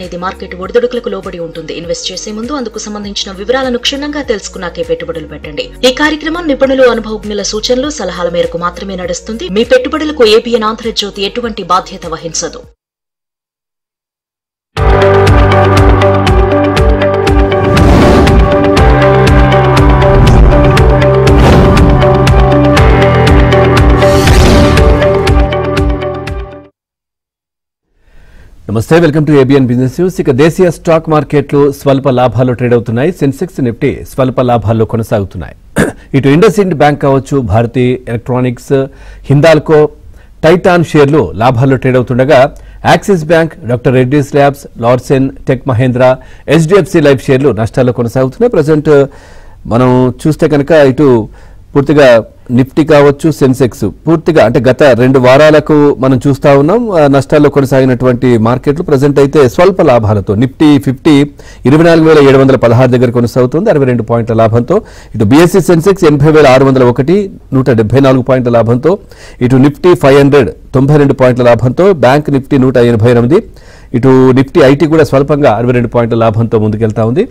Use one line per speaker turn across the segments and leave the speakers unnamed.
ఇది మార్కెట్ ఒడిదుడుకులకు లోబడి ఉంటుంది. ఇన్వెస్ట్ చేసే ముందు అందుకు సంబంధించిన వివరాలను క్షుణ్ణంగా తెలుసుకున్నాకే పెట్టుబడులు పెట్టండి. ఈ కార్యక్రమం నిపుణులు, అనుభవజ్ఞుల సూచనలు, సలహాల మేరకు మాత్రమే నడుస్తుంది. మీ పెట్టుబడులకు ఏబిఎన్ ఆంధ్రజ్యోతి ఎటువంటి బాధ్యత వహించదు.
నమస్తే, welcome to ABN business news. ఇక దేశీయ స్టాక్ మార్కెట్లు స్వల్ప లాభాల్లో ట్రేడ్ అవుతున్నాయి. సెన్సెక్స్, నిఫ్టీ స్వల్ప లాభాల్లో కొనసాగుతున్నాయి. ఇటు ఇండస్ ఇండ్ బ్యాంక్ కావచ్చు, భారతీ ఎలక్ట్రానిక్స్, హిందాల్కో, టైటాన్ షేర్లు లాభాల్లో ట్రేడ్ అవుతుండగా Axis bank, doctor Reddy's labs, Larsen tech Mahindra, HDFC life షేర్లు నష్టాల్లో కొనసాగుతున్నాయి. ప్రజెంట్ మనం చూస్తే కనుక ఇటు పూర్తిగా నిఫ్టీ కావచ్చు, సెన్సెక్స్ పూర్తిగా అంటే గత 2 వారాలకు మనం చూస్తా ఉన్నాం నష్టాల్లో కొనసాగినటువంటి మార్కెట్లు. ప్రజెంట్ అయితే స్వల్ప లాభాలతో నిఫ్టీ 50 24,716 దగ్గర కొనసాగుతుంది 62 పాయింట్ల లాభంతో. ఇటు బీఎస్సీ సెన్సెక్స్ 80,601 174 పాయింట్ల లాభంతో. ఇటు నిఫ్టీ 500 92 పాయింట్ల లాభంతో. Bank Nifty 188. ఇటు నిఫ్టీ ఐటీ కూడా స్వల్పంగా 62 పాయింట్ల లాభంతో ముందుకెళ్తా ఉంది.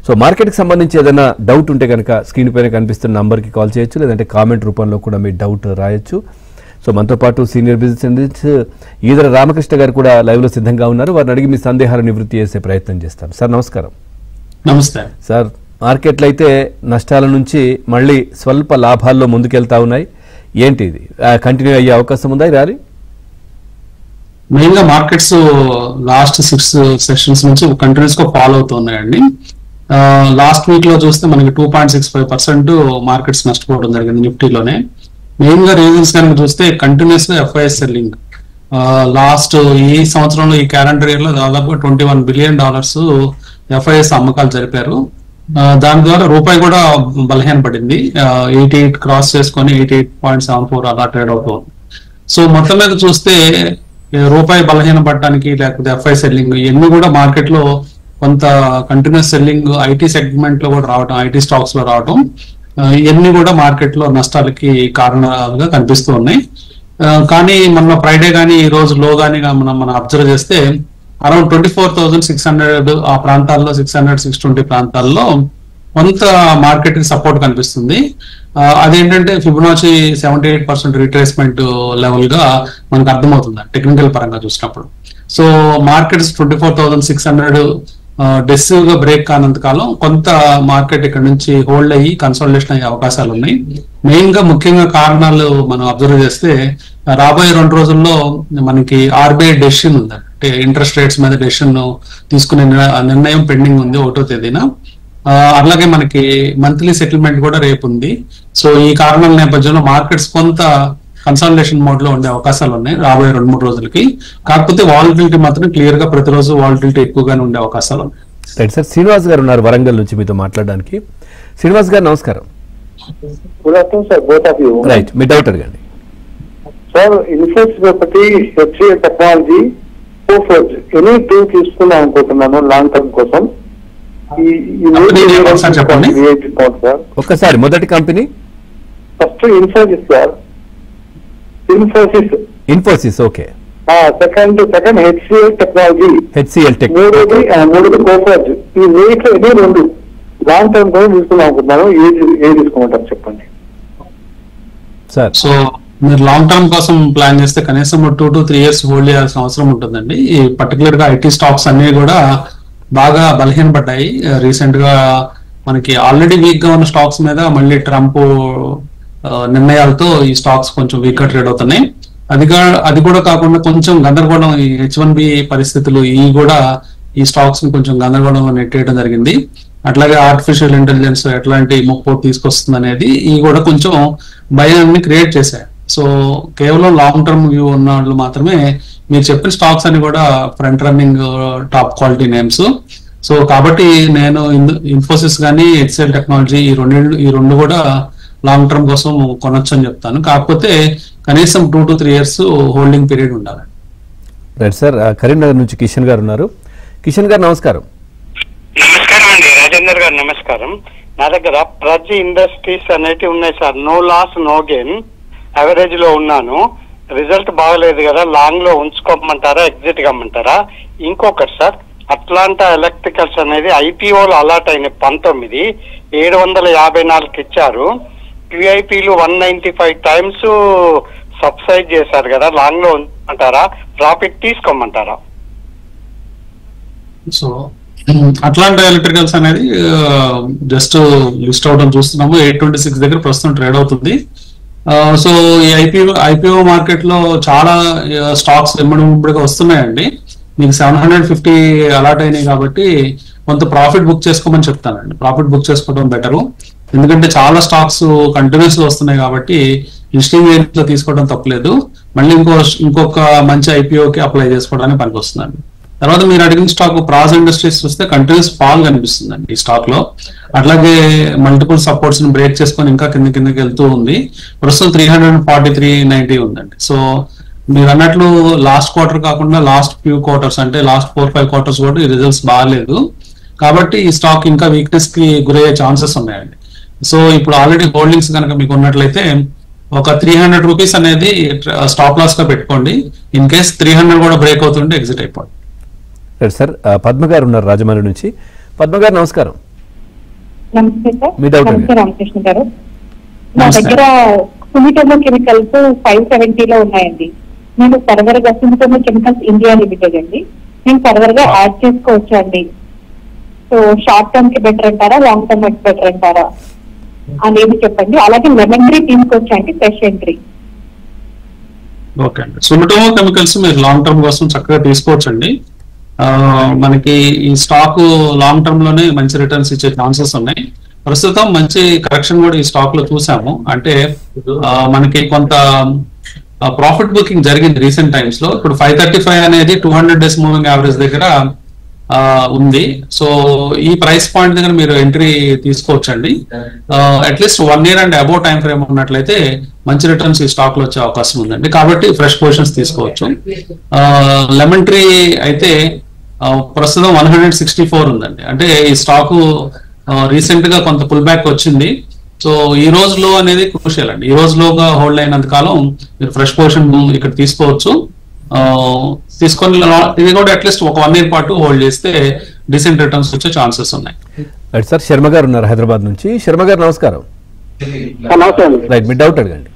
సో మార్కెట్కి సంబంధించి ఏదైనా డౌట్ ఉంటే కనుక స్క్రీన్ పైన కనిపిస్తున్న నంబర్కి కాల్ చేయొచ్చు, లేదంటే కామెంట్ రూపంలో కూడా మీ డౌట్ రాయొచ్చు. సో మనతో పాటు senior business analyst Eedara Ramakrishna గారు కూడా లైవ్లో సిద్ధంగా ఉన్నారు. వారిని అడిగి మీ సందేహాలు నివృత్తి చేసే ప్రయత్నం చేస్తాం. సార్ నమస్కారం.
నమస్తే
సార్. మార్కెట్లు అయితే నష్టాల నుంచి మళ్ళీ స్వల్ప లాభాల్లో ముందుకెళ్తా ఉన్నాయి. ఏంటి ఇది కంటిన్యూ అయ్యే అవకాశం ఉందా ఈ ర్యాలీ?
మెయిన్ గా మార్కెట్స్ లాస్ట్ 6 సెషన్స్ నుంచి కంటిన్యూస్ గా ఫాలో అవుతున్నాయండి. లాస్ట్ వీక్ లో చూస్తే మనకి 2.65% మార్కెట్స్ నష్టపోవడం జరిగింది నిఫ్టీలోనే. మెయిన్ గా రీజన్స్ కనుక చూస్తే కంటిన్యూస్ గా ఎఫ్ఐఎస్ సెల్లింగ్. లాస్ట్ ఈ సంవత్సరంలో ఈ క్యాలెండర్ ఇయర్ లో దాదాపు $21 బిలియన్ ఎఫ్ఐఎస్ అమ్మకాలు జరిపారు. దాని ద్వారా రూపాయి కూడా బలహీనపడింది. 88 క్రాస్ చేసుకొని 88.74 అలా ట్రేడ్ అవుతుంది. సో మొత్తం మీద చూస్తే రూపాయి బలహీన పడటానికి లేకపోతే ఎఫ్ఐ సెల్లింగ్ ఇవన్నీ కూడా మార్కెట్ లో కొంత కంటిన్యూస్ సెల్లింగ్ ఐటీ సెగ్మెంట్ లో కూడా రావడం, ఐటీ స్టాక్స్ లో రావడం, ఇవన్నీ కూడా మార్కెట్ లో నష్టాలకి కారణాలుగా కనిపిస్తూ ఉన్నాయి. కానీ మొన్న ఫ్రైడే కానీ ఈ రోజు లో కానీ మనం అబ్జర్వ్ చేస్తే అరౌండ్ 24,600 ఆ ప్రాంతాల్లో 600-620 ప్రాంతాల్లో కొంత మార్కెట్ కి సపోర్ట్ కనిపిస్తుంది. అదేంటంటే ఫిబొనాచి 78% రిట్రేస్మెంట్ లెవెల్ గా మనకు అర్థమవుతుంది టెక్నికల్ పరంగా చూసినప్పుడు. సో మార్కెట్స్ 24,600 డెసివ్ గా బ్రేక్ కానంత కాలం కొంత మార్కెట్ ఇక్కడ నుంచి హోల్డ్ అయ్యి కన్సాలిడేషన్ అయ్యే అవకాశాలు ఉన్నాయి. మెయిన్ గా ముఖ్యంగా కారణాలు మనం అబ్జర్వ్ చేస్తే రాబోయే 2 రోజుల్లో మనకి ఆర్బీఐ డెసిషన్ ఉంది, అంటే ఇంట్రెస్ట్ రేట్స్ మీద డెసిషన్ తీసుకునే నిర్ణయం పెండింగ్ ఉంది 1వ తేదీన. అలాగే మనకి మంత్లీ సెటిల్మెంట్ కూడా రేపు ఉంది. సో ఈ కారణాల నేపథ్యంలో మార్కెట్స్ కొంత కన్సాలిడేషన్ మోడ్ లో ఉండే అవకాశాలు ఉన్నాయి రాబోయే 2-3 రోజులకి. కాకపోతే వాలటిలిటీ మాత్రం క్లియర్ గా ప్రతిరోజు వాలటిలిటీ ఎక్కువగానే ఉండే అవకాశాలు ఉన్నాయి.
Right sir. శ్రీనివాస్ గారు ఉన్నారు వరంగల్ నుంచి మీతో మాట్లాడడానికి. శ్రీనివాస్ గారు నమస్కారం. రైట్, మీ డౌట్ అడగండి
సార్. ఇన్ఫోసిస్ ఒకటి, హెచ్సిఎల్ టెక్నాలజీ, ఎనీ 2 తీసుకుందాం అనుకుంటున్నాను లాంగ్ టర్మ్ కోసం.
ఒక్కసారి మొదటి company
first Infosys sir.
Infosys okay.
Second HCl technology. మూడోది కోఫర్జ్. ఈ వీటిలో ఇది 2 లాంగ్ టర్మ్ కోసం తీసుకుందాం అనుకుంటున్నాను. ఏది తీసుకోమంటారు చెప్పండి
సార్.
సో మీరు లాంగ్ టర్మ్ కోసం ప్లాన్ చేస్తే కనీసం 2 to 3 years హోల్డ్ చేయాల్సిన అవసరం ఉంటుందండి. ఈ పర్టికులర్ గా ఐటీ స్టాక్స్ అన్ని కూడా బాగా బలహీనపడ్డాయి రీసెంట్ గా. మనకి ఆల్రెడీ వీక్ గా ఉన్న స్టాక్స్ మీద మళ్ళీ ట్రంప్ నిర్ణయాలతో ఈ స్టాక్స్ కొంచెం వీక్ గా ట్రేడ్ అవుతున్నాయి. అది కూడా కాకుండా కొంచెం గందరగోళం, ఈ H1B పరిస్థితులు ఇవి కూడా ఈ స్టాక్స్ ని కొంచెం గందరగోళంలో నెట్టేయడం జరిగింది. అట్లాగే ఆర్టిఫిషియల్ ఇంటెలిజెన్స్ ఎట్లాంటి ముప్పు తీసుకొస్తుంది అనేది ఇవి కూడా కొంచెం భయాన్ని క్రియేట్ చేశాయి. సో కేవలం లాంగ్ టర్మ్ వ్యూ ఉన్న వాళ్ళు మాత్రమే మీరు చెప్పిన స్టాక్స్ అని కూడా front running top quality names. So కాబట్టి నేను ఇన్ఫోసిస్ కానీ హెచ్సిఎల్ టెక్నాలజీ ఈ రెండు కూడా లాంగ్ టర్మ్ కోసం కొనొచ్చు అని చెప్తాను. కాకపోతే కనీసం 2 to 3 years హోల్డింగ్ పీరియడ్ ఉండాలి.
Right sir. కరీంనగర్ నుంచి కిషన్ గారు ఉన్నారు. కిషన్ గారు నమస్కారం.
నమస్కారం అండి రాజేందర్ గారు. నమస్కారం. నా దగ్గర ప్రజ్ ఇండస్ట్రీస్ అనేటివి ఉన్నాయి సార్. No loss no gain, average లో ఉన్నాను. రిజల్ట్ బాగలేదు కదా, లాంగ్ లో ఉంచుకోమంటారా, ఎగ్జిట్ కమ్మంటారా? ఇంకొకటి సార్, అట్లాంటా ఎలక్ట్రికల్స్ అనేది ఐపీఓలో అలాట్ అయిన 19 754 ఇచ్చారు. క్యూఐపీలు 195 టైమ్స్ సబ్సైడ్ చేశారు కదా, లాంగ్ లో అంటారా, ప్రాఫిట్ తీసుకోమంటారా?
సో అట్లాంటా ఎలక్ట్రికల్స్ అనేది జస్ట్ లిస్ట్ అవడం చూస్తున్నాము. 826 దగ్గర ప్రస్తుతం ట్రేడ్ అవుతుంది. సో ఈ ఐపీఓ మార్కెట్ లో చాలా స్టాక్స్ ఇమ్మడిగా వస్తున్నాయండి. మీకు 750 అలాట్ అయినాయి కాబట్టి కొంత ప్రాఫిట్ బుక్ చేసుకోమని చెప్తానండి. ప్రాఫిట్ బుక్ చేసుకోవడం బెటరు, ఎందుకంటే చాలా స్టాక్స్ కంటిన్యూస్ వస్తున్నాయి కాబట్టి లిస్టింగ్ లో తీసుకోవడం తప్పలేదు. మళ్ళీ ఇంకొక మంచి ఐపీఓకి అప్లై చేసుకోవడానికి పనికి వస్తుందండి. తర్వాత మీరు అడిగిన స్టాక్ ప్రాజ్ ఇండస్ట్రీస్ చూస్తే కంటిన్యూస్ ఫాల్ కనిపిస్తుందండి ఈ స్టాక్ లో. అట్లాగే మల్టిపుల్ సపోర్ట్స్ ని బ్రేక్ చేసుకొని ఇంకా కిందకి వెళ్తూ ఉంది. ప్రస్తుతం 343.90 ఉందండి. సో మీరు అన్నట్లు లాస్ట్ క్వార్టర్ కాకుండా లాస్ట్ ఫ్యూ క్వార్టర్స్ అంటే లాస్ట్ 4-5 క్వార్టర్స్ కూడా ఈ రిజల్ట్స్ బాగాలేదు కాబట్టి ఈ స్టాక్ ఇంకా వీక్నెస్ కి గురయ్యే ఛాన్సెస్ ఉన్నాయండి. సో ఇప్పుడు ఆల్రెడీ హోల్డింగ్స్ కనుక మీకు ఉన్నట్లయితే ఒక 300 రూపీస్ అనేది స్టాప్ లాస్ గా పెట్టుకోండి. ఇన్ కేస్ 300 కూడా బ్రేక్ అవుతుంటే ఎగ్జిట్ అయిపోండి.
సార్ పద్మ గారు ఉన్నారు రాజమండ్రి నుంచి. పద్మ గారు నమస్కారం.
నమస్తే సార్. నమస్తే రామకృష్ణ గారు. నా దగ్గర సుమిటోమో కెమికల్స్ 570 లో ఉన్నాయండి. నేను ఫర్దర్ గా సుమిటోమో కెమికల్స్ ఇండియా లిమిటెడ్ అండి, నేను ఫర్దర్ గా యాడ్ చేసుకోవచ్చు అండి. సో షార్ట్ టర్మ్ కి బెటర్ అంటారా, లాంగ్ టర్మ్ కి బెటర్ అంటారా అనేది చెప్పండి. అలాగే లెమన్ ట్రీ తీసుకోవచ్చా అండి, ఫ్రెష్ ఎంట్రీ?
ఓకే అండి, సుమిటోమో కెమికల్స్ మీరు లాంగ్ టర్మ్ కోసం చక్కగా తీసుకోవచ్చండి. మనకి ఈ స్టాక్ లాంగ్ టర్మ్ లోనే మంచి రిటర్న్స్ ఇచ్చే ఛాన్సెస్ ఉన్నాయి. ప్రస్తుతం మంచి కరెక్షన్ కూడా ఈ స్టాక్ లో చూసాము. అంటే మనకి కొంత ప్రాఫిట్ బుకింగ్ జరిగింది రీసెంట్ టైమ్స్ లో. ఇప్పుడు 535 అనేది 200 డేస్ మూవింగ్ యావరేజ్ దగ్గర ఉంది. సో ఈ ప్రైస్ పాయింట్ దగ్గర మీరు ఎంట్రీ తీసుకోవచ్చండి. At least 1 year and above time frame ఉన్నట్లయితే మంచి రిటర్న్స్ ఈ స్టాక్ లో వచ్చే అవకాశం ఉందండి. కాబట్టి ఫ్రెష్ పొజిషన్స్ తీసుకోవచ్చు. లెమన్ ట్రీ అయితే ప్రస్తుతం 164 ఉందండి. అంటే ఈ స్టాక్ రీసెంట్ గా కొంత పుల్ బ్యాక్ వచ్చింది. సో ఈ రోజు లో అనేది క్రూషియల్ అండి. ఈ రోజు లోగా హోల్డ్ అయినంత కాలం మీరు ఫ్రెష్ పొజిషన్ ఇక్కడ తీసుకోవచ్చు. తీసుకొని ఇది కూడా అట్లీస్ట్ ఒక 1 year పాటు హోల్డ్ చేస్తే డీసెంట్ రిటర్న్స్ వచ్చే ఛాన్సెస్ ఉన్నాయి.
సార్ శర్మ గారు ఉన్నారు హైదరాబాద్ నుంచి. శర్మ గారు నమస్కారం. రైట్, మీ డౌట్ అడగండి.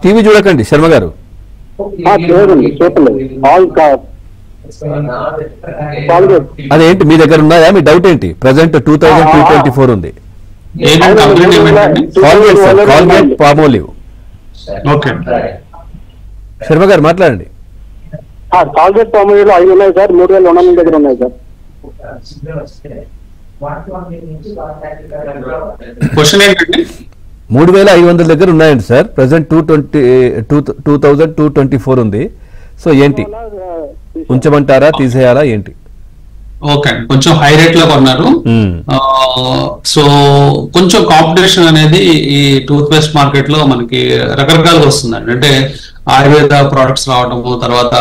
టీవీ చూడకండి శర్మ గారు. అదేంటి మీ దగ్గర ఉన్నాయా? మీ డౌట్ ఏంటి? ప్రెసెంట్ 2224 ఉంది. Colgate Palmolive.
ఓకే
శర్మ గారు మాట్లాడండి.
కాల్గేట్ పామోలివ్ లో 5 ఉన్నాయి సార్, 3,200 దగ్గర ఉన్నాయి సార్.
క్వశ్చన్ ఏంటండి?
3,500 దగ్గర ఉన్నాయండి సార్. ప్రెసెంట్ 2224 ఉంది. సో ఏంటి, ఉంచమంటారా, తీసేయాలా ఏంటి?
ఓకే, కొంచెం హై రేట్ లో కొన్నారు. సో కొంచెం కాంపిటీషన్ అనేది ఈ టూత్ పేస్ట్ మార్కెట్ లో మనకి రకరకాలుగా వస్తుందండి. అంటే ఆయుర్వేద ప్రొడక్ట్స్ రావడము, తర్వాత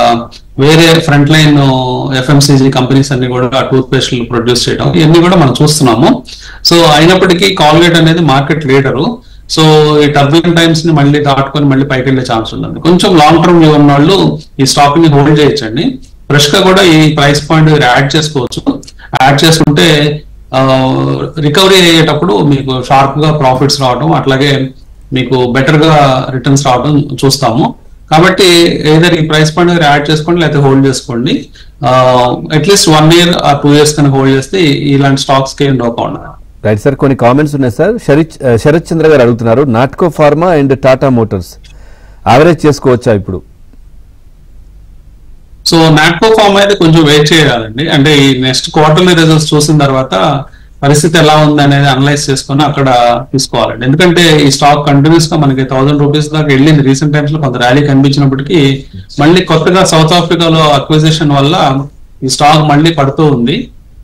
వేరే ఫ్రంట్ లైన్ ఎఫ్ఎంసీజీ కంపెనీస్ అన్ని కూడా టూత్ పేస్ట్ ప్రొడ్యూస్ చేయడం, ఇవన్నీ కూడా మనం చూస్తున్నాము. సో అయినప్పటికీ కాల్గేట్ అనేది మార్కెట్ లీడరు. సో ఈ టర్బులెంట్ టైమ్స్ ని మళ్ళీ దాటుకొని మళ్ళీ పైకి వెళ్ళే ఛాన్స్ ఉంది. కొంచెం లాంగ్ టర్మ్ వ్యూ ఉన్న వాళ్ళు ఈ స్టాక్ ని హోల్డ్ చేయొచ్చండి. ఫ్రెష్ గా కూడా ఈ ప్రైస్ పాయింట్ యాడ్ చేసుకోవచ్చు. యాడ్ చేసుకుంటే రికవరీ అయ్యేటప్పుడు మీకు షార్ప్ గా ప్రాఫిట్స్ రావడం, అట్లాగే మీకు బెటర్ గా రిటర్న్స్ రావడం చూస్తాము. కాబట్టి ఏదైనా ఈ ప్రైస్ పాయింట్ దగ్గర యాడ్ చేసుకోండి, లేకపోతే హోల్డ్ చేసుకోండి. అట్లీస్ట్ 1 year or 2 years కనుక హోల్డ్ చేస్తే ఇలాంటి స్టాక్స్ కి ఉండకుండా.
రైట్ సార్, కొన్ని కామెంట్స్ ఉన్నాయి సార్. శరత్ చంద్ర గారు అడుగుతున్నారు, Natco pharma and Tata Motors average చేసుకోవచ్చా ఇప్పుడు?
సో నాట్కో ఫార్మా అయితే కొంచెం వెయిట్ చేయాలండి. అంటే ఈ నెక్స్ట్ క్వార్టర్లీ రిజల్ట్స్ చూసిన తర్వాత పరిస్థితి ఎలా ఉంది అనేది అనలైజ్ చేసుకుని అక్కడ తీసుకోవాలండి. ఎందుకంటే ఈ స్టాక్ కంటిన్యూస్ గా మనకి 1000 రూపీస్ దాకా వెళ్ళింది. రీసెంట్ టైమ్స్ లో కొంత ర్యాలీ కనిపించినప్పటికీ మళ్ళీ కొత్తగా సౌత్ ఆఫ్రికాలో అక్విజిషన్ వల్ల ఈ స్టాక్ మళ్ళీ పడుతూ ఉంది.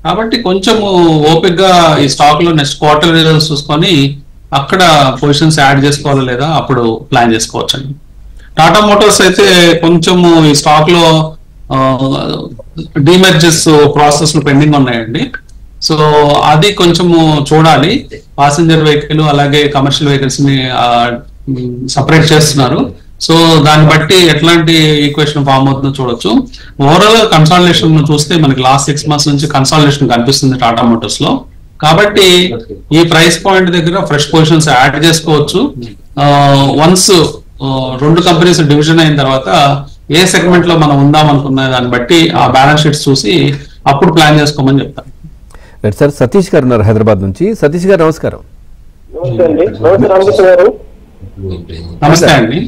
కాబట్టి కొంచెం ఓపిక్ గా ఈ స్టాక్ లో నెక్స్ట్ క్వార్టర్ రిజల్ట్స్ చూసుకొని అక్కడ పొజిషన్స్ యాడ్ చేసుకోవాలా లేదా అప్పుడు ప్లాన్ చేసుకోవచ్చు అండి. టాటా మోటార్స్ అయితే కొంచెము ఈ స్టాక్ లో డిమెర్జెస్ ప్రాసెస్ పెండింగ్ ఉన్నాయండి. సో అది కొంచెము చూడాలి. ప్యాసింజర్ వెహికల్ అలాగే కమర్షియల్ వెహికల్స్ ని సపరేట్ చేస్తున్నారు. సో దాన్ని బట్టి ఎట్లాంటి ఈక్వేషన్ ఫామ్ అవుతుందో చూడొచ్చు. ఓవరాల్ కన్సాలిడేషన్ చూస్తే మనకి లాస్ట్ 6 months నుంచి కన్సాలిడేషన్ కనిపిస్తుంది టాటా మోటార్స్ లో. కాబట్టి ఈ ప్రైస్ పాయింట్ దగ్గర ఫ్రెష్ పొజిషన్స్ యాడ్ చేసుకోవచ్చు. వన్స్ 2 కంపెనీస్ డివిజన్ అయిన తర్వాత ఏ సెగ్మెంట్ లో మనం ఉందాం అనుకున్న దాన్ని బట్టి ఆ బ్యాలెన్స్ షీట్స్ చూసి అప్పుడు ప్లాన్ చేసుకోమని చెప్తాను.
సార్ సతీష్ గారు ఉన్నారు హైదరాబాద్ నుంచి. సతీష్ గారు నమస్కారం.
నమస్తే అండి.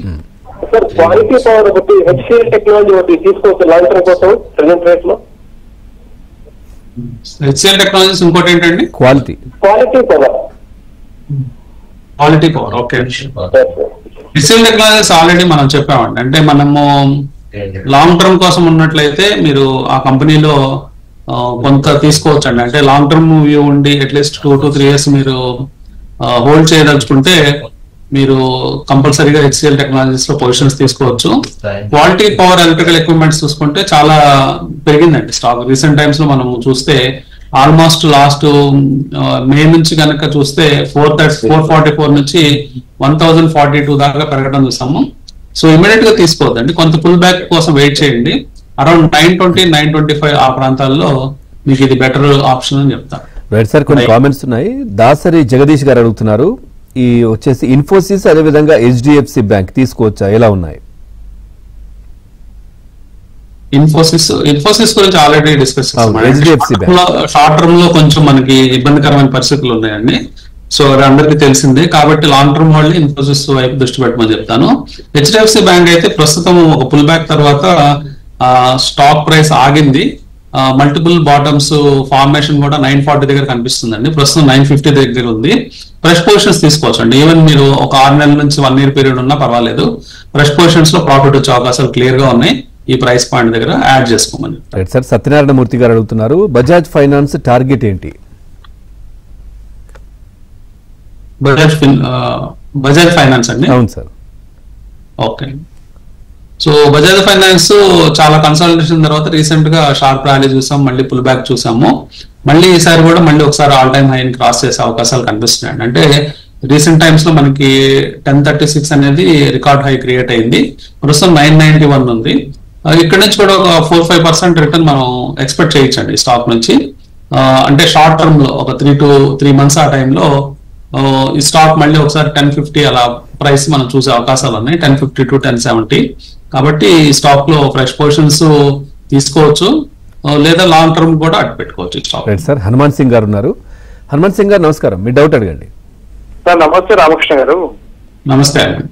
సార్ క్వాలిటీ పవర్ ఒకటి హెచ్సిఎల్ టెక్నాలజీ ఒకటి తీసుకోవచ్చు లాంగ్ టర్మ్ కోసం ప్రెసెంట్ రేట్ లో.
హెచ్సిఎల్ టెక్నాలజీస్ ఇంకోటి ఏంటండి?
Quality
power. Okay, HCl technologies already మనం చెప్పామండి. అంటే మనము లాంగ్ టర్మ్ కోసం ఉన్నట్లయితే మీరు ఆ కంపెనీలో కొంత తీసుకోవచ్చు అండి. అంటే లాంగ్ టర్మ్ వ్యూ ఉండి అట్లీస్ట్ 2 to 3 years మీరు హోల్డ్ చేయదలుచుకుంటే మీరు కంపల్సరీగా హెచ్సిఎల్ టెక్నాలజీస్ లో పొజిషన్స్ తీసుకోవచ్చు. క్వాలిటీ పవర్ ఎలక్ట్రికల్ ఎక్విప్మెంట్స్ చూసుకుంటే చాలా పెరిగిందండి స్టాక్. రీసెంట్ టైమ్స్ లో మనం చూస్తే ఆల్మోస్ట్ లాస్ట్ మే నుంచి కనుక చూస్తే 444 నుంచి 1042 దాకా పెరగడం చూసాము. సో ఇమీడియట్ గా తీసుకోవద్దండి, కొంత పుల్ బ్యాక్ కోసం వెయిట్ చేయండి. అరౌండ్ 920, 925 ఆ ప్రాంతాల్లో మీకు ఇది బెటర్ ఆప్షన్ అని చెప్తాను.
రైట్ సార్, కొన్ని కామెంట్స్ ఉన్నాయి. దాసరి జగదీష్ గారు అడుగుతున్నారు, ఈ వచ్చేసి ఇన్ఫోసిస్ అదేవిధంగా హెచ్డిఎఫ్సి బ్యాంక్ తీసుకోవచ్చా, ఎలా ఉన్నాయి?
ఇన్ఫోసిస్ గురించి ఆల్రెడీ డిస్కస్ చేస్తాం. షార్ట్ టర్మ్ లో కొంచెం మనకి ఇబ్బందికరమైన పరిస్థితులు ఉన్నాయండి. సో అది అందరికీ తెలిసిందే. కాబట్టి లాంగ్ టర్మ్ వాళ్ళు ఇన్ఫోసిస్ వైపు దృష్టి పెట్టమని చెప్తాను. హెచ్డిఎఫ్సి బ్యాంక్ అయితే ప్రస్తుతం ఒక పుల్ బ్యాక్ తర్వాత స్టాక్ ప్రైస్ ఆగింది. మల్టిపుల్ బాటమ్స్ ఫార్మేషన్ కూడా 940 దగ్గర కనిపిస్తుందండి. ప్రస్తుతం 950 దగ్గర ఉంది. ఫ్రెష్ పొజిషన్స్ తీసుకోవచ్చు అండి. ఈవెన్ మీరు ఒక 6 నెలల నుంచి 1 year పీరియడ్ ఉన్నా పర్వాలేదు. ఫ్రెష్ పొజిషన్స్ లో ప్రాఫిట్ వచ్చే అవకాశాలు క్లియర్ గా ఉన్నాయి. ఈ ప్రైస్ పాయింట్ దగ్గర యాడ్ చేసుకోమని.
రైట్ సార్, సత్యనారాయణ మూర్తి గారు అడుగుతున్నారు, బజాజ్ ఫైనాన్స్ టార్గెట్ ఏంటి?
బజాజ్ ఫైనాన్స్ అండి?
అవును sir.
Okay, so Bajaj finance చాలా కన్సల్టేషన్ తర్వాత రీసెంట్ గా షార్ప్ ర్యాలీ చూసాం, మళ్ళీ పుల్ బ్యాక్ చూసాము. మళ్ళీ ఈసారి కూడా మళ్ళీ ఒకసారి ఆల్ టైమ్ హై క్రాస్ చేసే అవకాశాలు కనిపిస్తున్నాయి. అంటే రీసెంట్ టైమ్స్ లో మనకి 1036 అనేది రికార్డ్ హై క్రియేట్ అయింది. ప్రస్తుతం 991 ఉంది. ఇక్కడ నుంచి కూడా ఒక 4-5% రిటర్న్ మనం ఎక్స్పెక్ట్ చేయొచ్చండి స్టాక్ నుంచి. అంటే షార్ట్ టర్మ్ లో ఒక 3 to 3 months ఆ టైంలో ఈ స్టాక్ మళ్ళీ ఒకసారి 1050 అలా ప్రైస్ మనం చూసే అవకాశాలు ఉన్నాయి, 1050 to 1070. కాబట్టి ఈ స్టాక్ లో ఫ్రెష్ పొజిషన్స్ తీసుకోవచ్చు, లేదా లాంగ్ టర్మ్ కూడా అటు పెట్టుకోవచ్చు స్టాక్.
సార్ హనుమాన్ సింగ్ గారు ఉన్నారు. హనుమాన్ సింగ్ గారు నమస్కారం, మీ డౌట్ అడగండి.
సార్ నమస్తే రామకృష్ణ గారు.
నమస్తే అండి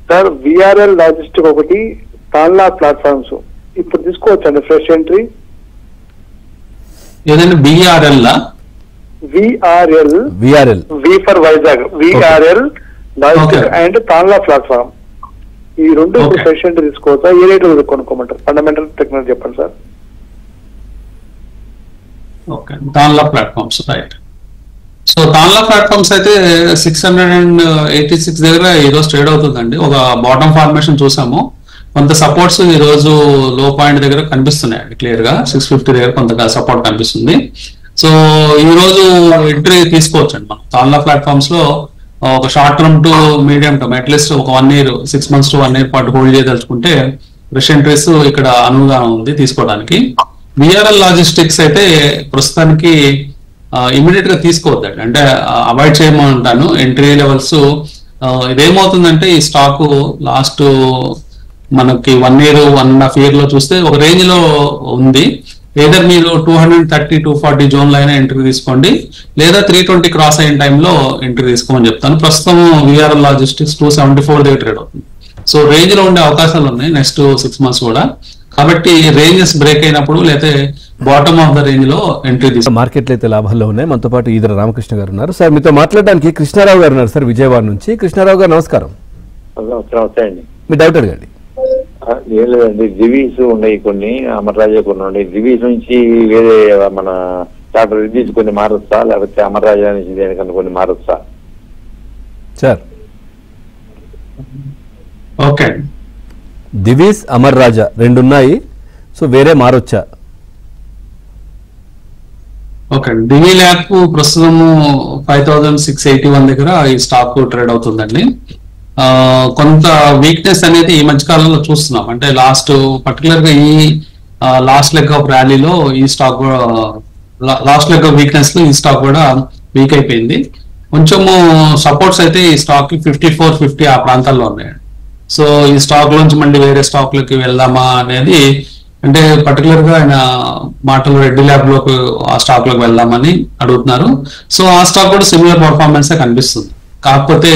సార్. విఆర్ఎల్ లాజిస్టిక్ ఒకటి, తాన్లా ప్లాట్ఫామ్స్ ఇప్పుడు తీసుకోవచ్చు అండి ఫ్రెష్ ఎంట్రీ?
ఏదైనా BRL
V for Vizag, VRL logistic and Tanla platform, ఈ రెండు ఫ్రెష్ ఎంట్రీ తీసుకోవచ్చా? ఏ రేట్ కొనుక్కోమంటారు? ఫండమెంటల్ టెక్నాలజీ చెప్పండి సార్.
Okay, Tanla platforms right. So Tanla platforms అయితే 686 దగ్గర ఈ రోజు ట్రేడ్ అవుతుందండి. ఒక బాటమ్ ఫార్మేషన్ చూసాము, కొంత సపోర్ట్స్ ఈ రోజు లో పాయింట్ దగ్గర కనిపిస్తున్నాయండి క్లియర్ గా. 650 దగ్గర కొంత సపోర్ట్ కనిపిస్తుంది. సో ఈ రోజు ఎంట్రీ తీసుకోవచ్చు అండి మనం తాన్లా ప్లాట్ఫామ్స్ లో. ఒక short term two medium term at least ఒక 1 year, 6 months to 1 year పాటు హోల్డ్ చేయదలుచుకుంటే ఫ్రెష్ ఎంట్రీస్ ఇక్కడ అనువుగా ఉంది తీసుకోవడానికి. విఆర్ఎల్ లాజిస్టిక్స్ అయితే ప్రస్తుతానికి ఇమీడియట్ గా తీసుకోవద్దండి, అంటే అవాయిడ్ చేయమంటాను ఎంట్రీ లెవెల్స్. ఇదేమవుతుందంటే ఈ స్టాక్ లాస్ట్ మనకి 1 year, 1.5 year లో చూస్తే ఒక రేంజ్ లో ఉంది. ఏదర్ మీరు 230, 240 జోన్ లో అయినా ఎంట్రీ తీసుకోండి, లేదా 320 క్రాస్ అయిన టైంలో ఎంట్రీ తీసుకోమని చెప్తాను. ప్రస్తుతం విఆర్ఎల్ లాజిస్టిక్స్ 274 దగ్గర ట్రేడ్ అవుతుంది. సో రేంజ్ లో ఉండే అవకాశాలు ఉన్నాయి నెక్స్ట్ 6 months కూడా. కాబట్టి రేంజెస్ బ్రేక్ అయినప్పుడు లేదా బాటమ్ ఆఫ్ ద రేంజ్ లో ఎంట్రీ తీసుకో.
మార్కెట్లు అయితే లాభాల్లో ఉన్నాయి. మనతో పాటు ఈదర రామకృష్ణ గారు ఉన్నారు. సార్ మీతో మాట్లాడడానికి కృష్ణారావు గారు ఉన్నారు సార్ విజయవాడ నుంచి. కృష్ణారావు గారు నమస్కారం. మీ డౌట్ అడగండి.
ఏం లేదండి, దివీస్ ఉన్నాయి కొన్ని, అమర్రాజా కొన్ని ఉన్నాయి. దివీస్ నుంచి వేరే మన డాక్టర్ రిలీజ్ కొన్ని మారొచ్చా, లేకపోతే అమర్రాజా నుంచి దేనికన్నా కొన్ని మారొచ్చా
సార్?
ఓకే,
దివీస్ అమర్ రాజా 2 ఉన్నాయి, సో వేరే మారొచ్చా?
ఓకే, దివీ ల్యాబ్ ప్రస్తుతం 5681 దగ్గర ఈ స్టాక్ ట్రేడ్ అవుతుందండి. కొంత వీక్నెస్ అనేది ఈ మధ్య కాలంలో చూస్తున్నాం. అంటే పర్టికులర్ గా ఈ లాస్ట్ లెగ్ ఆఫ్ ర్యాలీలో ఈ stock last leg of weakness లో ఈ స్టాక్ కూడా వీక్ అయిపోయింది. కొంచెము సపోర్ట్స్ అయితే ఈ స్టాక్ 54-50 ఆ ప్రాంతాల్లో ఉన్నాయండి. సో ఈ స్టాక్ లోంచి మళ్ళీ వేరే స్టాక్ లోకి వెళ్దామా అనేది, అంటే పర్టికులర్ గా ఆయన మాటలు రెడ్డి ల్యాబ్ లోకి ఆ స్టాక్ లోకి వెళ్దామని అడుగుతున్నారు. సో ఆ స్టాక్ కూడా సిమిలర్ పర్ఫార్మెన్స్ కనిపిస్తుంది. కాకపోతే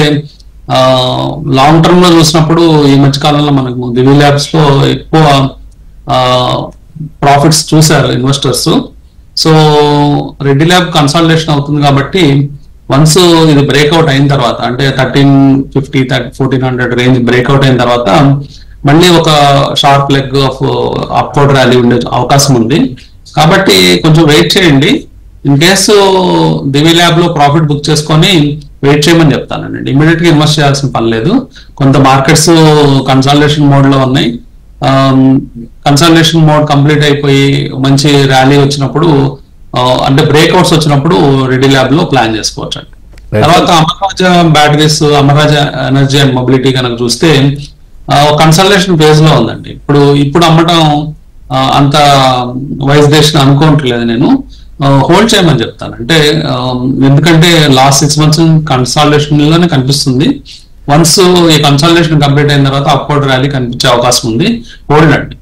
లాంగ్ టర్మ్ లో చూసినప్పుడు ఈ మధ్య కాలంలో మనకు దివి ల్యాబ్స్ లో ఎక్కువ ప్రాఫిట్స్ చూశారు investors. So Reddy lab consolidation అవుతుంది కాబట్టి వన్స్ ఇది బ్రేక్అవుట్ అయిన తర్వాత, అంటే 1350-1400 రేంజ్ బ్రేక్అవుట్ అయిన తర్వాత మళ్ళీ ఒక sharp leg of upward rally ఉండే అవకాశం ఉంది. కాబట్టి కొంచెం వెయిట్ చేయండి. ఇన్ కేసు దివి ల్యాబ్ లో ప్రాఫిట్ బుక్ చేసుకొని వెయిట్ చేయమని చెప్తానండి. ఇమీడియట్ గా ఇన్వెస్ట్ చేయాల్సిన పని లేదు. కొంత మార్కెట్స్ కన్సాలిడేషన్ మోడ్ లో ఉన్నాయి. కన్సాలిడేషన్ మోడ్ కంప్లీట్ అయిపోయి మంచి ర్యాలీ వచ్చినప్పుడు, అంటే బ్రేక్అవుట్స్ వచ్చినప్పుడు రెడ్డి ల్యాబ్ లో ప్లాన్ చేసుకోవచ్చు అండి. తర్వాత Amara Raja batteries, Amara Raja energy and mobility కనుక చూస్తే కన్సల్టేషన్ ఫేజ్ లో ఉందండి. ఇప్పుడు అమ్మటం అంత వైస్ డెసిషన్ అనుకోవట్లేదు. నేను హోల్డ్ చేయమని చెప్తాను. అంటే ఎందుకంటే లాస్ట్ 6 months కన్సల్టేషన్ లోనే కనిపిస్తుంది. వన్స్ ఈ కన్సల్టేషన్ కంప్లీట్ అయిన తర్వాత అప్వర్డ్ ర్యాలీ కనిపించే అవకాశం ఉంది. హోల్డ్ అండి.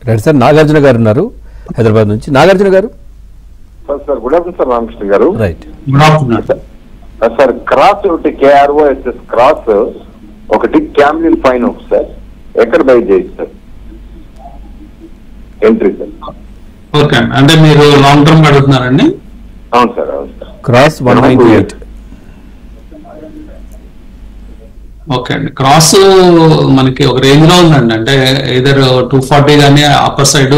Right sir. నాగార్జున గారు ఉన్నారు హైదరాబాద్ నుంచి. Nagarjuna garu.
Sir good afternoon sir. Ramakrishna garu.
Right.
Good afternoon
sir. Kross ఒకటి KROSS క్రాస్, ఒకటి క్యామ్లిన్ ఫైన్ ఒకటి సార్. ఎక్కడ బై చేయొచ్చు సార్ ఎంట్రీ సార్?
ఓకే, అంటే మీరు లాంగ్ టర్మ్ అడుగుతున్నారండి?
అవును సార్, అవును సార్.
క్రాస్ 198.
ఓకే అండి. క్రాస్ మనకి ఒక రేంజ్ లో ఉందండి. అంటే ఇదర్ 240 కానీ అప్పర్ సైడ్,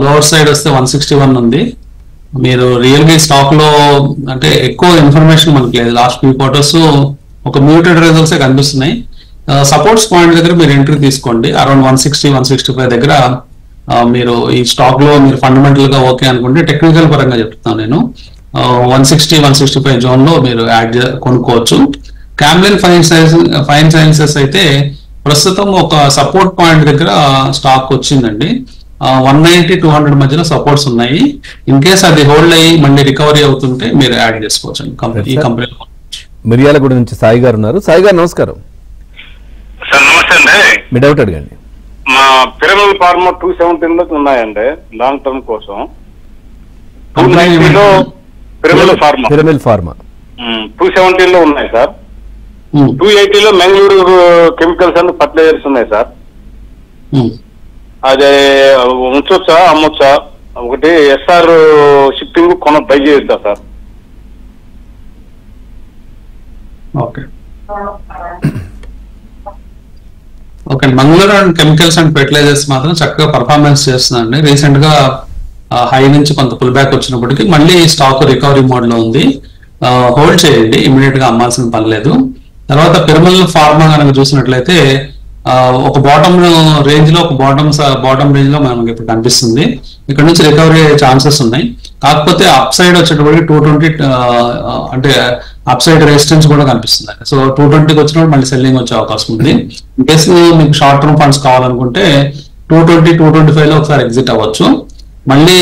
లోవర్ సైడ్ వస్తే 161 ఉంది. మీరు రియల్ గా స్టాక్ లో అంటే ఎక్కువ ఇన్ఫర్మేషన్ మనకి లేదు. లాస్ట్ ఫ్యూ క్వార్టర్స్ ఒక మ్యూటెడ్ రిజల్ట్స్ కనిపిస్తున్నాయి. సపోర్ట్స్ పాయింట్ దగ్గర మీరు ఎంట్రీ తీసుకోండి. అరౌండ్ 160-165 దగ్గర మీరు ఈ స్టాక్ లో మీరు ఫండమెంటల్ గా ఓకే అనుకుంటే, టెక్నికల్ పరంగా చెప్తున్నాను నేను, 160-165 జోన్ లో మీరు కొనుక్కోవచ్చు. క్యామ్లిన్ ఫైన్ సైన్సెస్ అయితే ప్రస్తుతం ఒక సపోర్ట్ పాయింట్ దగ్గర స్టాక్ వచ్చిందండి. 190-200 మధ్యలో సపోర్ట్స్ ఉన్నాయి. ఇన్ కేస్ అది హోల్డ్ అయ్యి మళ్ళీ రికవరీ అవుతుంటే మీరు యాడ్ చేసుకోవచ్చు ఈ కంపెనీలో.
మిర్యాలగూడ నుంచి సాయి గారు ఉన్నారు. సాయి గారు నమస్కారం.
సార్ నమస్తే అండి.
మీ డౌట్ అడగండి.
మా పిరమిడ్ ఫార్మా 217 లో ఉన్నాయండి లాంగ్ టర్మ్ కోసం. 290 లో
పిరమిడ్ ఫార్మా
217 లో ఉన్నాయి సార్. 280 లో మెంగళూరు కెమికల్స్ అండ్ ఫర్టిలైజర్స్ ఉన్నాయి సార్. అదే ఉంచొచ్చా అమ్మొచ్చా? ఒకటి SR షిప్పింగ్ బై చేయొచ్చా సార్?
Okay okay. Mangalore and chemicals and fertilizers మాత్రం చక్కగా పర్ఫార్మెన్స్ చేస్తుందండి. రీసెంట్ గా హై నుంచి కొంత పుల్ బ్యాక్ వచ్చినప్పటికీ మళ్ళీ స్టాక్ రికవరీ మోడ్ లో ఉంది. హోల్డ్ చేయండి, ఇమీడియట్ గా అమ్మాల్సిన పని లేదు. తర్వాత పిరమిడ్ ఫార్మా కనుక చూసినట్లయితే ఒక బాటమ్ రేంజ్ లో, ఒక బాటమ్ రేంజ్ లో మనకి ఇప్పుడు కనిపిస్తుంది. ఇక్కడ నుంచి రికవరీ అయ్యే ఛాన్సెస్ ఉన్నాయి. కాకపోతే అప్ సైడ్ వచ్చేటప్పటికి 220 అంటే అప్ సైడ్ రెసిస్టెన్స్ కూడా కనిపిస్తుంది. సో 220కి వచ్చినప్పుడు మళ్ళీ సెల్లింగ్ వచ్చే అవకాశం ఉంది. ఇన్ కేసు మీకు షార్ట్ టర్మ్ ఫండ్స్ కావాలనుకుంటే 220-225 లో ఒకసారి ఎగ్జిట్ అవ్వచ్చు. మళ్ళీ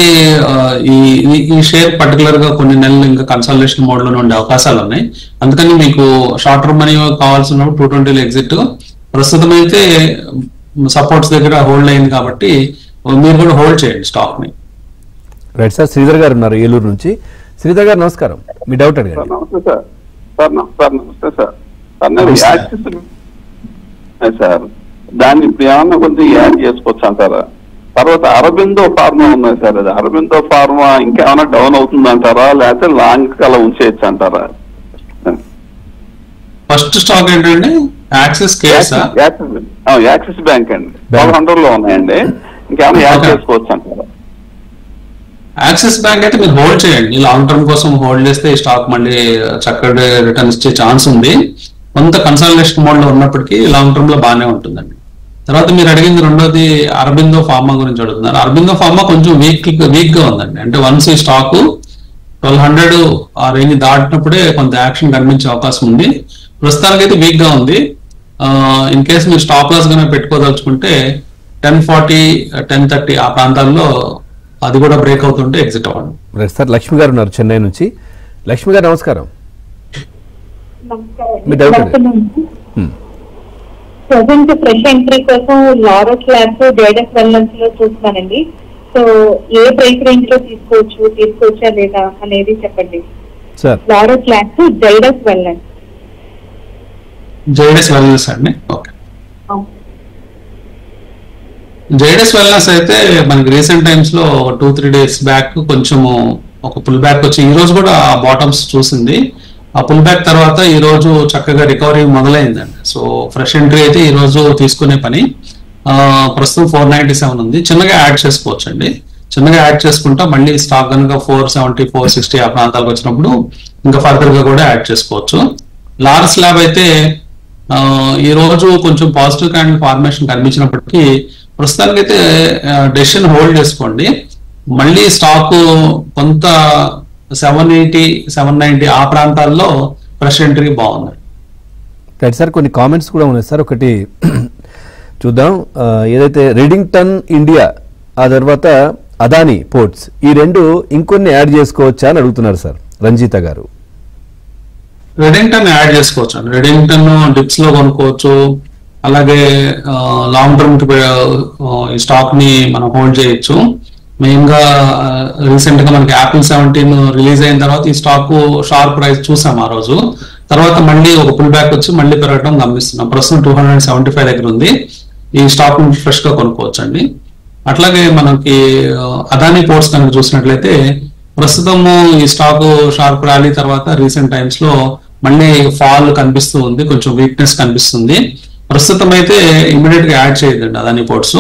ఈ షేర్ పర్టికులర్ గా కొన్ని నెలలు ఇంకా కన్సల్టేషన్ మోడ్ లోనే ఉండే అవకాశాలు ఉన్నాయి. అందుకని మీకు షార్ట్ టర్మ్ మనీ కావాల్సినప్పుడు 220లో ఎగ్జిట్. ప్రస్తుతం అయితే సపోర్ట్స్ దగ్గర హోల్డ్ అయింది కాబట్టి మీరు కూడా హోల్డ్ చేయండి స్టాక్ ని.
Right sir. శ్రీధర్ గారు ఉన్నారు ఏలూరు నుంచి. శ్రీధర్ గారు నమస్కారం. మీ డౌట్ అడగండి.
నమస్తే సార్. నమస్తే సార్. సార్ దాన్ని ఇప్పుడు ఏమన్నా కొంచెం యాడ్ చేసుకోవచ్చు అంటారా? తర్వాత అరబిందో ఫార్మా ఉన్నాయి సార్. అది అరబిందో ఫార్మా ఇంకేమైనా డౌన్ అవుతుంది అంటారా, లేకపోతే లాంగ్ అలా ఉంచేయచ్చు అంటారా?
ఫస్ట్ స్టాక్ ఏంటండి? యాక్సిస్
బ్యాంక్ అండి. 1200 లో ఉన్నాయండి. ఇంకేమైనా యాడ్ చేసుకోవచ్చు అంటారా?
యాక్సిస్ బ్యాంక్ అయితే మీరు హోల్డ్ చేయండి. లాంగ్ టర్మ్ కోసం హోల్డ్ చేస్తే ఈ స్టాక్ మళ్ళీ చక్కటి రిటర్న్ ఇచ్చే ఛాన్స్ ఉంది. కొంత కన్సల్టేషన్ మోడ్ లో ఉన్నప్పటికీ లాంగ్ టర్మ్ లో బాగానే ఉంటుందండి. తర్వాత మీరు అడిగింది రెండోది అరబిందో ఫార్మా గురించి అడుగుతున్నారు. అరబిందో ఫార్మా కొంచెం వీక్ గా ఉందండి. అంటే వన్స్ ఈ స్టాక్ 1200 ఆ రేంజ్ దాటినప్పుడే కొంత యాక్షన్ కనిపించే అవకాశం ఉంది. ప్రస్తుతానికి అయితే వీక్ గా ఉంది. ఇన్ కేస్ మీరు స్టాప్ లాస్ గానే పెట్టుకోదలుచుకుంటే 1040, 1030 ఆ ప్రాంతాల్లో అది కూడా బ్రేక్ అవుతుంటే ఎగ్జిట్ అవ్వండి.
Right sir. లక్ష్మి గారు ఉన్నారు చెన్నై నుంచి. లక్ష్మి గారు నమస్కారం. మీ డౌట్
ప్రజెంట్ ఫ్రెష్ ఎంట్రీ కోసం లారస్ ల్యాబ్స్, జైడస్ వెల్నెస్ లో చూస్తానండి. సో ఏ ప్రైస్ రేంజ్ లో తీసుకోవచ్చా లేదా అనేది చెప్పండి
sir.
Laurus labs, Zydus wellness.
Zydus wellness అండి. ఓకే, జైడస్ వెల్నెస్ అయితే మనకి రీసెంట్ టైమ్స్ లో 2-3 days బ్యాక్ కొంచెము ఒక పుల్ బ్యాక్ వచ్చి ఈ రోజు కూడా బాటమ్స్ చూసింది. ఆ పుల్ బ్యాక్ తర్వాత ఈ రోజు చక్కగా రికవరీ మొదలైందండి. సో ఫ్రెష్ ఎంట్రీ అయితే ఈ రోజు తీసుకునే పని. ప్రస్తుతం 497 ఉంది. చిన్నగా యాడ్ చేసుకోవచ్చు అండి. చిన్నగా యాడ్ చేసుకుంటా మళ్ళీ స్టాక్ కనుక 470, 460 ఆ ప్రాంతాలకు వచ్చినప్పుడు ఇంకా ఫర్దర్ గా కూడా యాడ్ చేసుకోవచ్చు. లారస్ ల్యాబ్ అయితే ఈ రోజు కొంచెం పాజిటివ్ క్యాండిల్ ఫార్మేషన్ కనిపించినప్పటికీ ప్రస్తుతానికైతే డెసిషన్ హోల్డ్ చేసుకోండి. మళ్ళీ స్టాక్ కొంత 780, 790 ఆ ప్రాంతాల్లో ఫ్రెష్ ఎంట్రీ బాగుంది.
Right sir. కొన్ని కామెంట్స్ కూడా ఉన్నాయి సార్. ఒకటి చూద్దాం. ఏదైతే రెడింగ్టన్ ఇండియా, ఆ తర్వాత అదానీ పోర్ట్స్, ఈ రెండు ఇంకొన్ని యాడ్ చేసుకోవచ్చా అని అడుగుతున్నారు సార్ రంజిత గారు.
రెడింగ్టన్ యాడ్ చేసుకోవచ్చు అండి. రెడింగ్టన్ డిప్స్ లో కొనుక్కోవచ్చు. అలాగే లాంగ్ టర్మ్ ఈ స్టాక్ ని మనం హోల్డ్ చేయొచ్చు. మెయిన్ గా రీసెంట్ గా మనకి యాపిల్ 17 రిలీజ్ అయిన తర్వాత ఈ స్టాక్ షార్ప్ ప్రైస్ చూసాం ఆ రోజు. తర్వాత మళ్ళీ ఒక పుల్ బ్యాక్ వచ్చి మళ్ళీ పెరగడం గమనిస్తున్నాం. ప్రస్తుతం 275 దగ్గర ఉంది. ఈ స్టాక్ ని ఫ్రెష్ గా కొనుక్కోవచ్చు అండి. అట్లాగే మనకి అదానీ పోర్ట్స్ కనుక చూసినట్లయితే ప్రస్తుతము ఈ స్టాక్ షార్ప్ ర్యాలీ తర్వాత రీసెంట్ టైమ్స్ లో మళ్ళీ ఫాల్ కనిపిస్తూ ఉంది, కొంచెం వీక్నెస్ కనిపిస్తుంది. ప్రస్తుతం అయితే ఇమీడియట్ గా యాడ్ చేయదండి అదానీ పోర్ట్స్.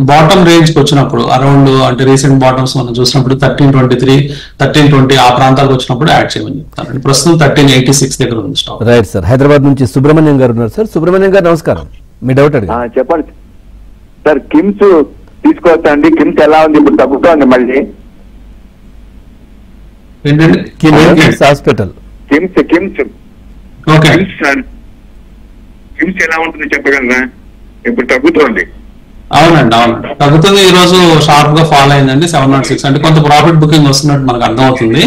బాటమ్ రేంజ్ కి వచ్చినప్పుడు అరౌండ్ అంటే రీసెంట్ బాటమ్స్ మనం చూసినప్పుడు 1323, 1320 ఆ ప్రాంతాలకు వచ్చినప్పుడు యాడ్ చేయమని చెప్తాను. ప్రస్తుతం 1386 దగ్గర ఉంది స్టాక్.
Right sir. హైదరాబాద్ నుంచి సుబ్రహ్మణ్యం గారు ఉన్నారు సార్. సుబ్రహ్మణ్యం గారు నమస్కారం. మీ డౌట్ అడిగి
చెప్పండి సార్. కిమ్స్ తీసుకోవచ్చా అండి? కిమ్స్ ఎలా ఉంది? ఇప్పుడు తగ్గుతోంది మళ్ళీ.
హాస్పిటల్
కిమ్స్ ఎలా ఉంటుంది చెప్పగలరా? ఇప్పుడు తగ్గుతోంది.
అవునండి, అవునండి, తగ్గుతుంది. ఈ రోజు షార్ప్ గా ఫాల్ అయిందండి 706. అంటే కొంత ప్రాఫిట్ బుకింగ్ వస్తున్నట్టు మనకు అర్థమవుతుంది.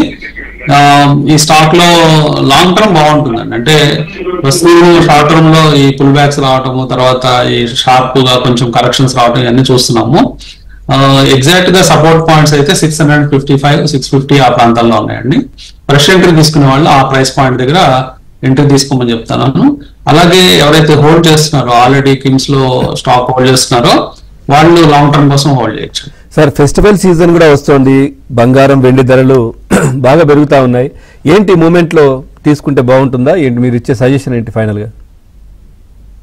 ఈ స్టాక్ లో లాంగ్ టర్మ్ బాగుంటుందండి. అంటే ప్రస్తుతం షార్ట్ టర్మ్ లో ఈ పుల్ బ్యాక్స్ రావటము, తర్వాత ఈ షార్ప్ గా కొంచెం కరెక్షన్స్ రావటం ఇవన్నీ చూస్తున్నాము. ఎగ్జాక్ట్ గా సపోర్ట్ పాయింట్స్ అయితే 655, 650 ఆ ప్రాంతాల్లో ఉన్నాయండి. ఫ్రెష్ ఎంట్రీ తీసుకునే వాళ్ళు ఆ ప్రైస్ పాయింట్ దగ్గర ఎంట్రీ తీసుకోమని చెప్తాను. అలాగే ఎవరైతే హోల్డ్ చేస్తున్నారో, ఆల్రెడీ కిమ్స్ లో స్టాక్ హోల్డ్ చేస్తున్నారో వాళ్ళు లాంగ్ టర్మ్ కోసం హోల్డ్ చేయొచ్చు.
సార్, ఫెస్టివల్ సీజన్ కూడా వస్తోంది. బంగారం, వెండి ధరలు బాగా పెరుగుతా ఉన్నాయి. ఏంటి మూమెంట్ లో తీసుకుంటే బాగుంటుందా ఏంటి? మీరు ఇచ్చే సజెషన్ ఏంటి ఫైనల్ గా?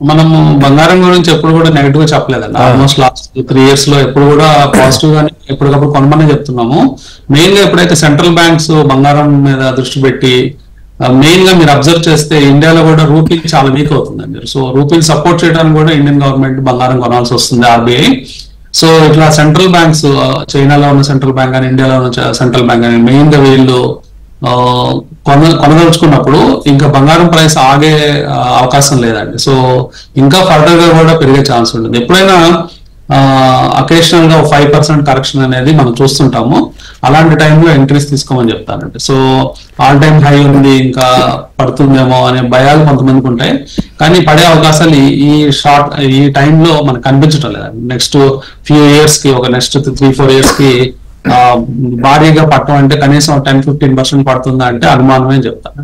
మనము బంగారం గురించి ఎప్పుడు కూడా నెగిటివ్ గా చెప్పలేదండి. ఆల్మోస్ట్ లాస్ట్ 3 years లో ఎప్పుడు కూడా పాజిటివ్ గానే ఎప్పటికప్పుడు కొనమని చెప్తున్నాము. మెయిన్ గా ఎప్పుడైతే సెంట్రల్ బ్యాంక్స్ బంగారం మీద దృష్టి పెట్టి, మెయిన్ గా మీరు అబ్జర్వ్ చేస్తే ఇండియాలో కూడా రూపీ చాలా వీక్ అవుతుందండి. సో రూపీని సపోర్ట్ చేయడానికి కూడా ఇండియన్ గవర్నమెంట్ బంగారం కొనాల్సి వస్తుంది, ఆర్బీఐ. సో ఇట్లా సెంట్రల్ బ్యాంక్స్, చైనాలో ఉన్న సెంట్రల్ బ్యాంక్ అని, ఇండియాలో ఉన్న సెంట్రల్ బ్యాంక్ అని మెయిన్ గా వీళ్ళు కొనదలుచుకున్నప్పుడు ఇంకా బంగారం ప్రైస్ ఆగే అవకాశం లేదండి. సో ఇంకా ఫర్దర్ గా కూడా పెరిగే ఛాన్స్ ఉంటుంది. ఎప్పుడైనా అకేషనల్ గా 5% కరెక్షన్ అనేది మనం చూస్తుంటాము. అలాంటి టైంలో ఎంట్రీస్ తీసుకోమని చెప్తానండి. సో ఆల్ టైమ్ హై ఉంది, ఇంకా పడుతుందేమో అనే భయాలు కొంతమందికి ఉంటాయి. కానీ పడే అవకాశాలు ఈ టైంలో మనకు కనిపించడం లేదండి. నెక్స్ట్ ఫ్యూ ఇయర్స్ కి, ఒక నెక్స్ట్ 3-4 years కి భారీగా పట్టడం అంటే కనీసం 10-15% పడుతుందా అంటే అనుమానమే చెప్తాను.